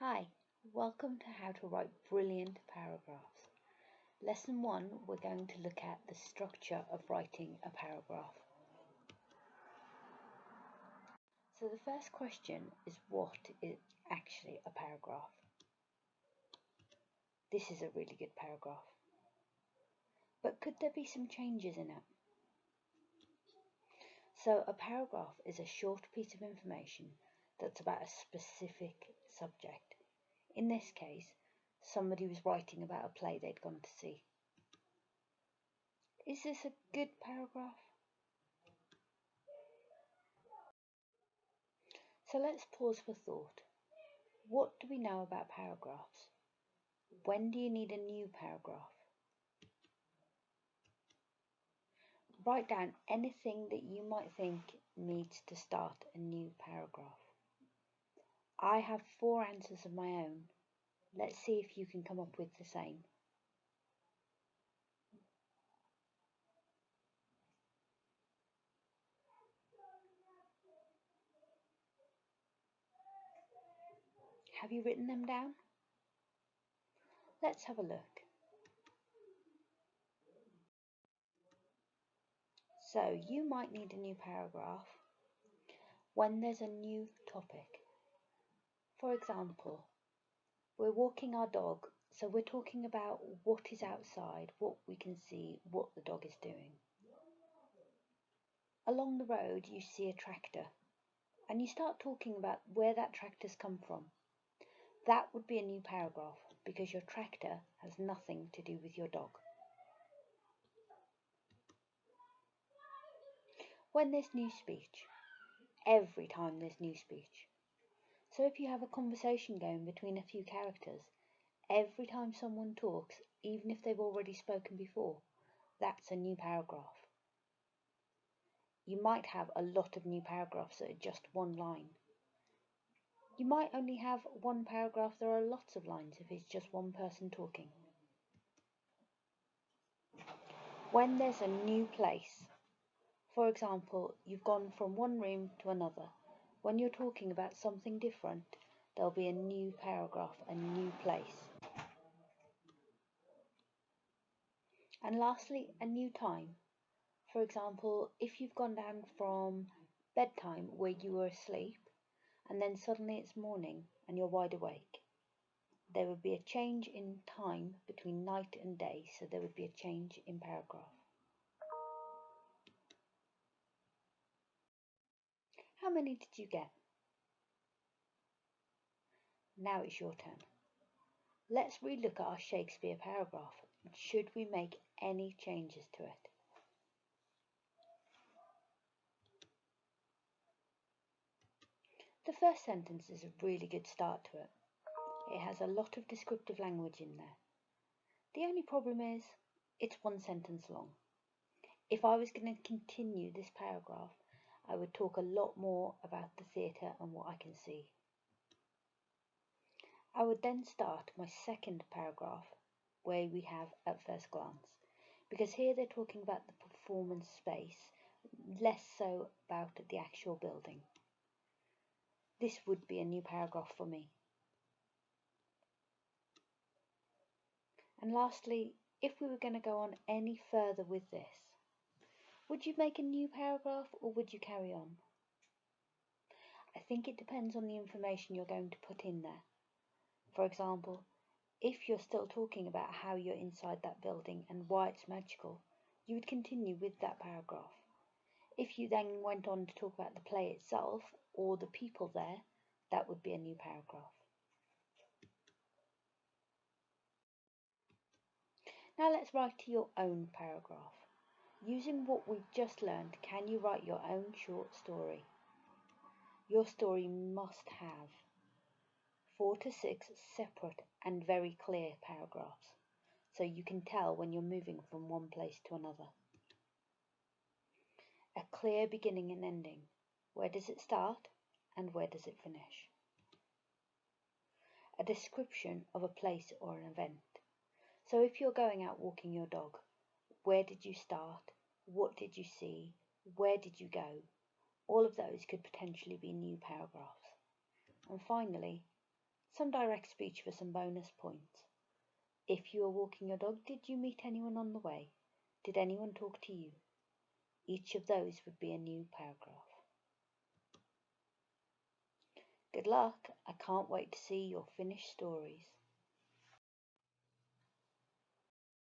Hi, welcome to How to Write Brilliant Paragraphs. Lesson 1, we're going to look at the structure of writing a paragraph. So the first question is, what is actually a paragraph? This is a really good paragraph. But could there be some changes in it? So a paragraph is a short piece of information that's about a specific subject. In this case, somebody was writing about a play they'd gone to see. Is this a good paragraph? So let's pause for thought. What do we know about paragraphs? When do you need a new paragraph? Write down anything that you might think needs to start a new paragraph. I have 4 answers of my own. Let's see if you can come up with the same. Have you written them down? Let's have a look. So you might need a new paragraph when there's a new topic. For example, we're walking our dog, so we're talking about what is outside, what we can see, what the dog is doing. Along the road you see a tractor and you start talking about where that tractor's come from. That would be a new paragraph because your tractor has nothing to do with your dog. When there's new speech, every time there's new speech. So if you have a conversation going between a few characters, every time someone talks, even if they've already spoken before, that's a new paragraph. You might have a lot of new paragraphs that are just one line. You might only have one paragraph, there are lots of lines if it's just one person talking. When there's a new place, for example, you've gone from one room to another. When you're talking about something different, there'll be a new paragraph, a new place. And lastly, a new time. For example, if you've gone down from bedtime where you were asleep and then suddenly it's morning and you're wide awake, there would be a change in time between night and day, so there would be a change in paragraph. How many did you get? Now it's your turn. Let's relook at our Shakespeare paragraph. Should we make any changes to it? The first sentence is a really good start to it. It has a lot of descriptive language in there. The only problem is it's one sentence long. If I was going to continue this paragraph, I would talk a lot more about the theatre and what I can see. I would then start my second paragraph where we have at first glance, because here they're talking about the performance space, less so about the actual building. This would be a new paragraph for me. And lastly, if we were going to go on any further with this, would you make a new paragraph or would you carry on? I think it depends on the information you're going to put in there. For example, if you're still talking about how you're inside that building and why it's magical, you would continue with that paragraph. If you then went on to talk about the play itself or the people there, that would be a new paragraph. Now let's write your own paragraph. Using what we've just learned, can you write your own short story? Your story must have 4 to 6 separate and very clear paragraphs, so you can tell when you're moving from one place to another. A clear beginning and ending. Where does it start and where does it finish? A description of a place or an event. So if you're going out walking your dog, where did you start? What did you see? Where did you go? All of those could potentially be new paragraphs. And finally, some direct speech for some bonus points. If you were walking your dog, did you meet anyone on the way? Did anyone talk to you? Each of those would be a new paragraph. Good luck. I can't wait to see your finished stories.